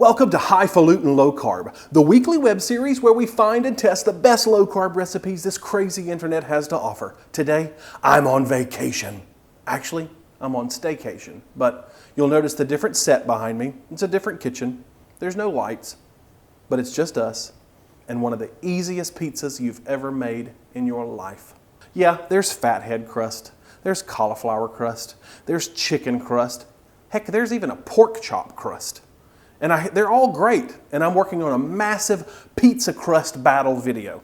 Welcome to Highfalutin Low Carb, the weekly web series where we find and test the best low carb recipes this crazy internet has to offer. Today, I'm on vacation. Actually, I'm on staycation, but you'll notice the different set behind me. It's a different kitchen. There's no lights, but it's just us and one of the easiest pizzas you've ever made in your life. Yeah, there's fathead crust, there's cauliflower crust, there's chicken crust. Heck, there's even a pork chop crust. And they're all great, and I'm working on a massive pizza crust battle video.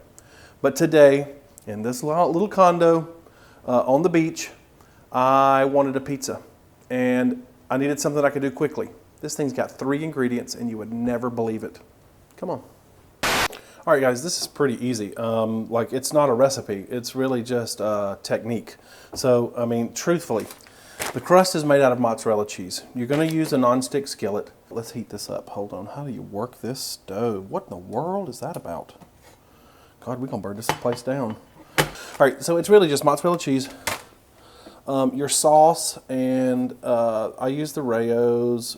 But today, in this little condo on the beach, I wanted a pizza, and I needed something I could do quickly. This thing's got 3 ingredients, and you would never believe it. Come on. All right, guys, this is pretty easy. It's not a recipe. It's really just a technique. So, I mean, truthfully, the crust is made out of mozzarella cheese. You're going to use a nonstick skillet. Let's heat this up. Hold on. How do you work this stove? What in the world is that about? God, we're going to burn this place down. All right, so it's really just mozzarella cheese, your sauce, and I use the Rayo's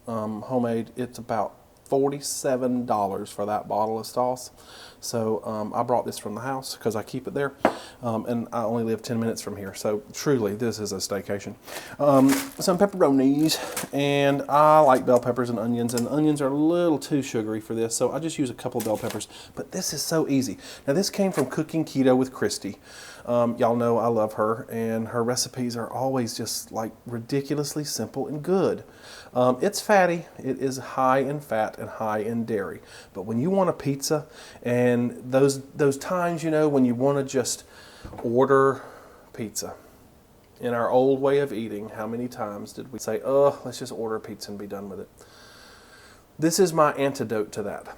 homemade. It's about $47 for that bottle of sauce. So I brought this from the house because I keep it there, and I only live 10 minutes from here. So truly, this is a staycation. Some pepperonis, and I like bell peppers and onions are a little too sugary for this, so I just use a couple of bell peppers. But this is so easy. Now this came from Cooking Keto with Christy. Y'all know I love her, and her recipes are always just like ridiculously simple and good. It's fatty. It is high in fat and high in dairy. But when you want a pizza, and those times, you know, when you want to just order pizza. In our old way of eating, how many times did we say, oh, let's just order a pizza and be done with it? This is my antidote to that.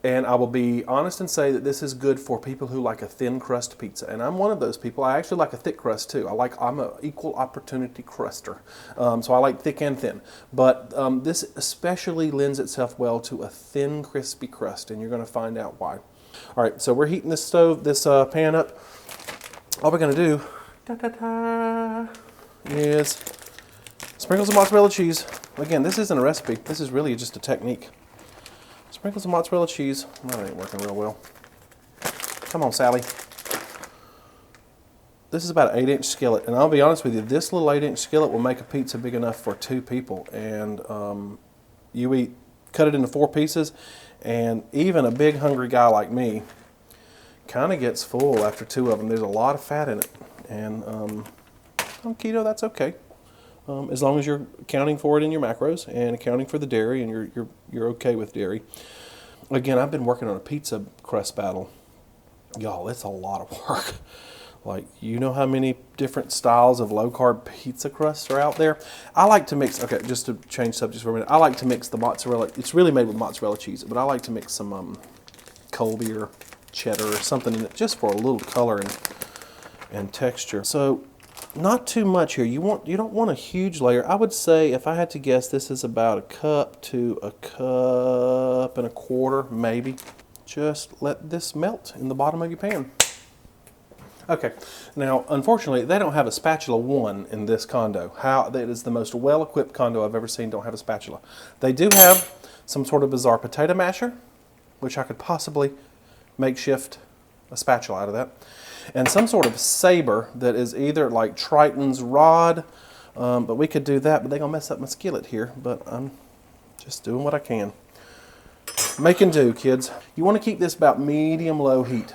And I will be honest and say that this is good for people who like a thin crust pizza. And I'm one of those people. I actually like a thick crust too. I'm an equal opportunity cruster. So I like thick and thin. But this especially lends itself well to a thin, crispy crust. And you're going to find out why. All right, so we're heating this pan up. All we're going to do is sprinkle some mozzarella cheese. Again, this isn't a recipe. This is really just a technique. Sprinkle some mozzarella cheese. That ain't working real well. Come on, Sally. This is about an 8-inch skillet, and I'll be honest with you, this little 8-inch skillet will make a pizza big enough for 2 people. And cut it into 4 pieces, and even a big hungry guy like me kind of gets full after 2 of them. There's a lot of fat in it, and on keto, that's okay. As long as you're accounting for it in your macros and accounting for the dairy, and you're okay with dairy. Again, I've been working on a pizza crust battle. Y'all, it's a lot of work. Like, you know how many different styles of low-carb pizza crusts are out there? I like to mix, okay, just to change subjects for a minute, I like to mix the mozzarella. It's really made with mozzarella cheese, but I like to mix some Colby or cheddar or something in it just for a little color and texture. So, not too much here. You don't want a huge layer. I would say, if I had to guess, this is about 1 cup to 1.25 cups, maybe. Just let this melt in the bottom of your pan. Okay, now unfortunately they don't have a spatula 1 in this condo. That is the most well-equipped condo I've ever seen. Don't have a spatula. They do have some sort of bizarre potato masher, which I could possibly makeshift a spatula out of that. And some sort of saber that is either like Triton's rod, but we could do that, but they're going to mess up my skillet here, but I'm just doing what I can. Make and do, kids. You want to keep this about medium-low heat.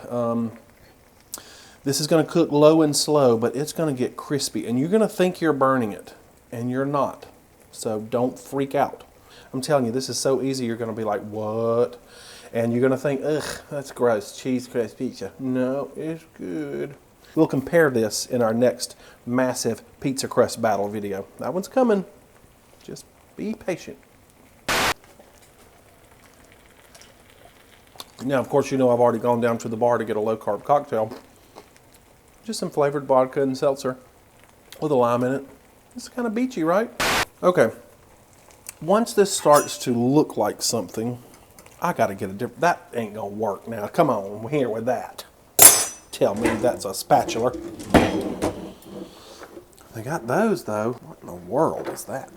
This is going to cook low and slow, but it's going to get crispy, and you're going to think you're burning it, and you're not. So don't freak out. I'm telling you, this is so easy, you're going to be like, what? And you're going to think, ugh, that's gross, cheese crust pizza. No, it's good. We'll compare this in our next massive pizza crust battle video. That one's coming. Just be patient. Now, of course, you know I've already gone down to the bar to get a low-carb cocktail. Just some flavored vodka and seltzer with a lime in it. It's kind of beachy, right? Okay. Once this starts to look like something, I got to get a different... That ain't going to work now. Come on, we're here with that. Tell me that's a spatula. They got those, though. What in the world is that?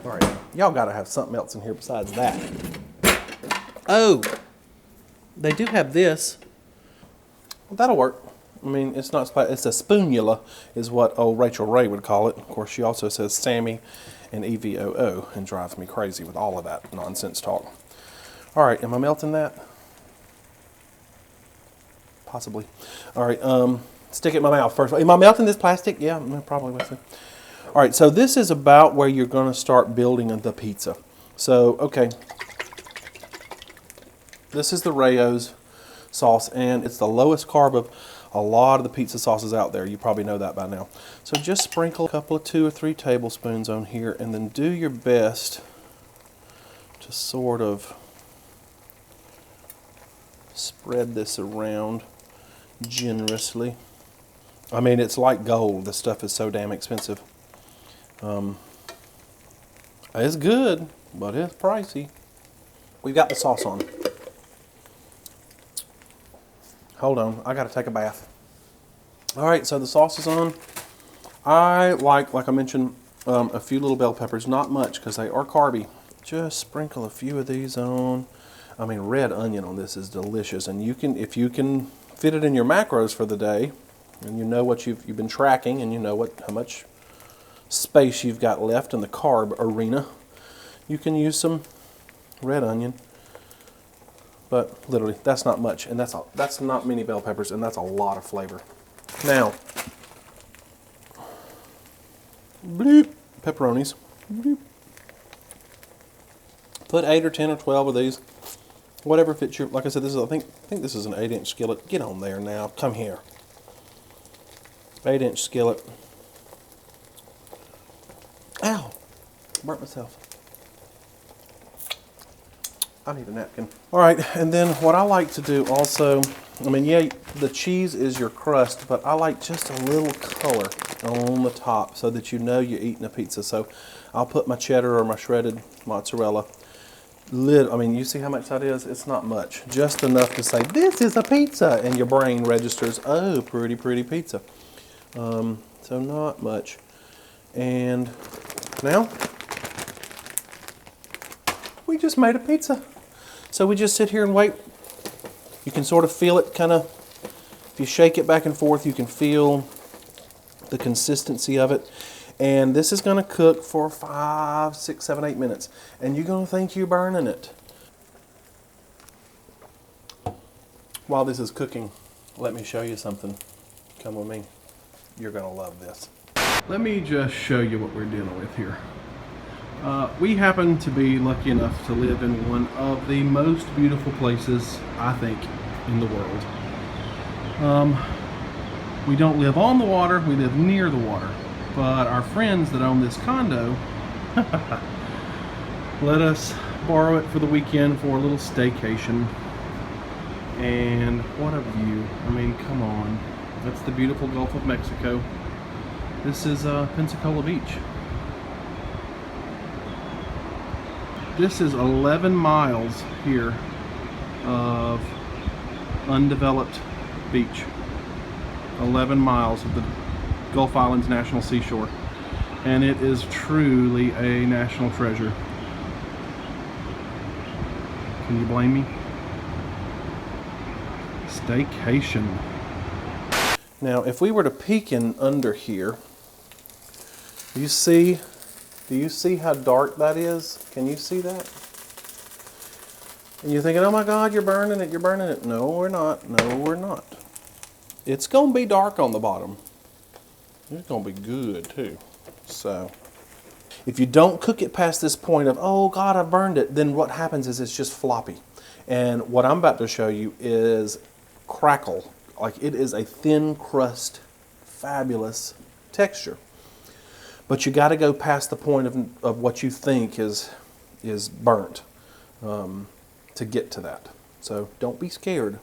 All right, y'all got to have something else in here besides that. Oh, they do have this. Well, that'll work. I mean, it's not, it's a spoonula is what old Rachel Ray would call it. Of course, she also says Sammy and EVOO and drives me crazy with all of that nonsense talk. All right, am I melting that? Possibly. All right, stick it in my mouth first. Am I melting this plastic? Yeah, probably with it. All right, so this is about where you're going to start building the pizza. So, okay. This is the Rayo's sauce, and it's the lowest carb of a lot of the pizza sauces out there. You probably know that by now. So just sprinkle a couple of 2 or 3 tablespoons on here, and then do your best to sort of spread this around generously. I mean, it's like gold. This stuff is so damn expensive. It's good, but it's pricey. We've got the sauce on. Hold on, I gotta take a bath. All right, so the sauce is on. I like I mentioned, a few little bell peppers, not much because they are carby. Just sprinkle a few of these on. I mean, red onion on this is delicious, and you can, if you can fit it in your macros for the day, and you know what you've been tracking, and you know how much space you've got left in the carb arena, you can use some red onion. But literally, that's not much, and that's not many bell peppers, and that's a lot of flavor. Now, bloop, pepperonis. Bloop. Put 8 or 10 or 12 of these, whatever fits your. Like I said, this is I think this is an 8-inch skillet. Get on there now, come here. 8-inch skillet. Ow, burnt myself. I need a napkin. All right, and then what I like to do also, I mean, yeah, the cheese is your crust, but I like just a little color on the top so that you know you're eating a pizza. So I'll put my cheddar or my shredded mozzarella. I mean, you see how much that is? It's not much. Just enough to say, this is a pizza, and your brain registers, oh, pretty, pretty pizza. So not much. And now, we just made a pizza. So we just sit here and wait. You can sort of feel it kind of, if you shake it back and forth, you can feel the consistency of it. And this is going to cook for 5, 6, 7, 8 minutes. And you're going to think you're burning it. While this is cooking, let me show you something. Come with me. You're going to love this. Let me just show you what we're dealing with here. We happen to be lucky enough to live in one of the most beautiful places, I think, in the world. We don't live on the water, we live near the water. But our friends that own this condo let us borrow it for the weekend for a little staycation. And what a view. I mean, come on. That's the beautiful Gulf of Mexico. This is Pensacola Beach. This is 11 miles here of undeveloped beach. 11 miles of the Gulf Islands National Seashore. And it is truly a national treasure. Can you blame me? Staycation. Now, if we were to peek in under here, do you see how dark that is? Can you see that? And you're thinking, oh my God, you're burning it, you're burning it. No, we're not. No, we're not. It's going to be dark on the bottom. It's going to be good too. So, if you don't cook it past this point of, oh God, I burned it, then what happens is it's just floppy. And what I'm about to show you is crackle. Like, it is a thin crust, fabulous texture. But you got to go past the point of what you think is burnt to get to that. So don't be scared.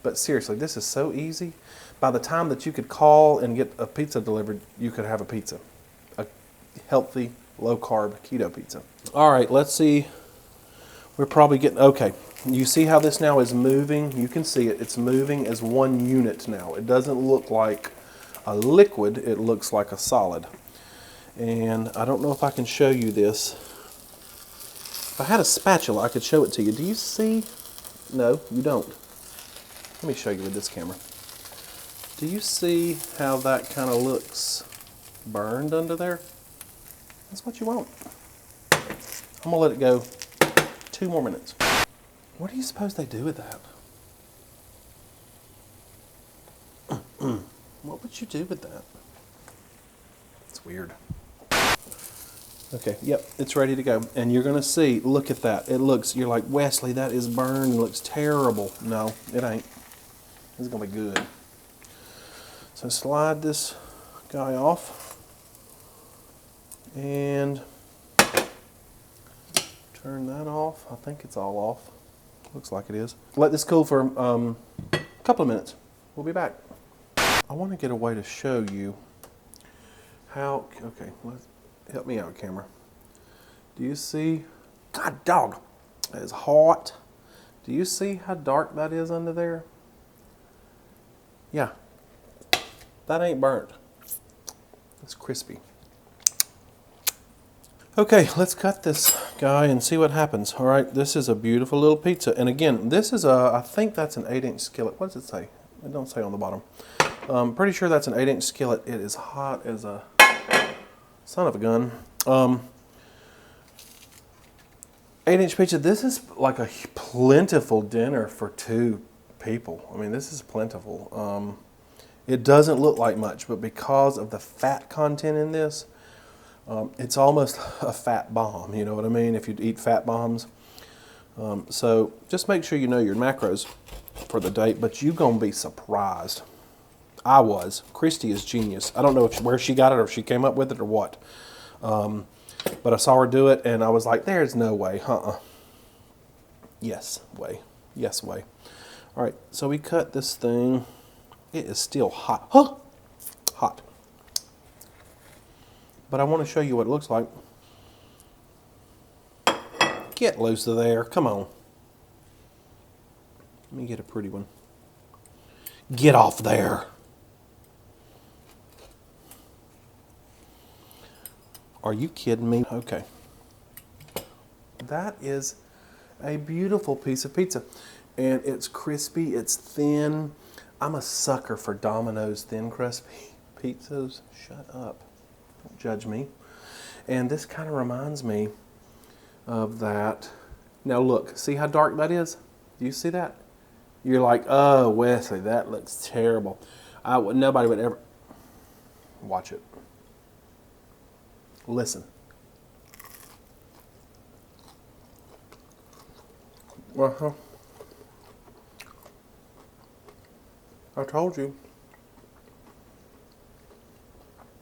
But seriously, this is so easy. By the time that you could call and get a pizza delivered, you could have a pizza. A healthy, low-carb keto pizza. All right, let's see. We're probably getting, okay. You see how this now is moving? You can see it. It's moving as one unit now. It doesn't look like a liquid. It looks like a solid. And I don't know if I can show you this. I had a spatula, I could show it to you. Do you see? No, you don't. Let me show you with this camera. Do you see how that kind of looks burned under there? That's what you want. I'm gonna let it go 2 more minutes. What do you suppose they do with that? What would you do with that? It's weird. Okay, yep, it's ready to go. And you're gonna see, look at that. It looks, you're like, Wesley, that is burned, it looks terrible. No, it ain't. It's gonna be good. So slide this guy off and turn that off. I think it's all off. Looks like it is. Let this cool for a couple of minutes. We'll be back. I want to get a way to show you how, okay, help me out, camera. Do you see? God dog, that is hot. Do you see how dark that is under there? Yeah, that ain't burnt. It's crispy. Okay, let's cut this guy and see what happens. All right, this is a beautiful little pizza. And again, this is a, I think that's an 8-inch skillet. What does it say? It don't say on the bottom. Pretty sure that's an 8-inch skillet. It is hot as a son of a gun. 8-inch pizza. This is like a plentiful dinner for 2 people. I mean, this is plentiful. It doesn't look like much, but because of the fat content in this, it's almost a fat bomb, you know what I mean, if you eat fat bombs. So just make sure you know your macros for the date, but you're going to be surprised. I was. Christy is genius. I don't know where she got it or if she came up with it or what. But I saw her do it and I was like, there's no way, Yes, way. Yes, way. All right, so we cut this thing. It is still hot. Huh? Hot. But I want to show you what it looks like. Get loose of there. Come on. Let me get a pretty one. Get off there. Are you kidding me? Okay. That is a beautiful piece of pizza. And it's crispy, it's thin. I'm a sucker for Domino's thin crust pizzas. Shut up. Don't judge me. And this kind of reminds me of that. Now look, see how dark that is? Do you see that? You're like, oh, Wesley, that looks terrible. Nobody would ever. Watch it. Listen. I told you.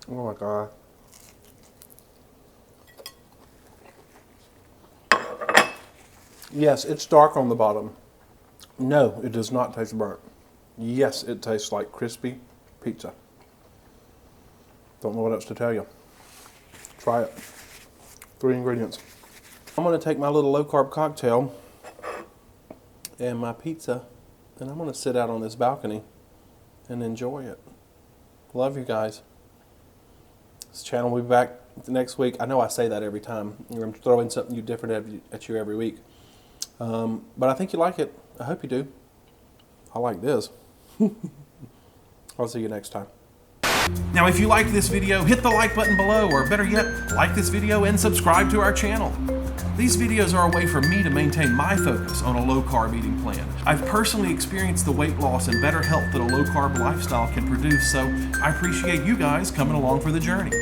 Oh my God. Yes, it's dark on the bottom. No, it does not taste burnt. Yes, it tastes like crispy pizza. Don't know what else to tell you. Try it. 3 ingredients. I'm going to take my little low-carb cocktail and my pizza, and I'm going to sit out on this balcony and enjoy it. Love you guys. This channel will be back next week. I know I say that every time. I'm throwing something new different at you every week. But I think you like it. I hope you do. I like this. I'll see you next time. Now, if you like this video, hit the like button below, or better yet, like this video and subscribe to our channel. These videos are a way for me to maintain my focus on a low-carb eating plan. I've personally experienced the weight loss and better health that a low-carb lifestyle can produce, so I appreciate you guys coming along for the journey.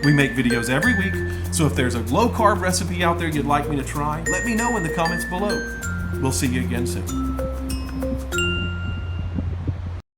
We make videos every week, so if there's a low-carb recipe out there you'd like me to try, let me know in the comments below. We'll see you again soon.